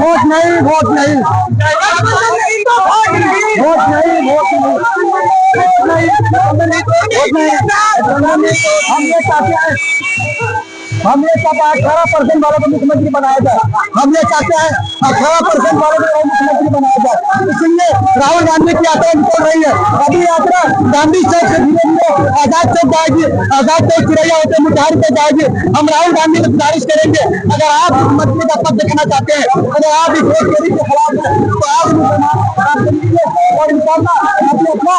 Vote नहीं, vote नहीं, vote नहीं, हम ये चाहते हैं, हम ये चाहते हैं 18% वालों को मुख्यमंत्री बनाया जाए। हम ये चाहते हैं 18% वालों को मुख्यमंत्री बनाया जाए। इसलिए राहुल गांधी की यात्रा निकल रही है। अभी यात्रा गांधी चौक से धीरे धीरे आजाद चौक जाएगी, आजाद चौक चिड़ैया होते मुठारी पे जाएगी। हम राहुल गांधी को गुजारिश करेंगे, अगर आप मुख्यमंत्री का पद देखना चाहते हैं, अगर आप इस बेरोजगारी के खिलाफ हैं, तो आप और इंशाल्लाह अपने अपना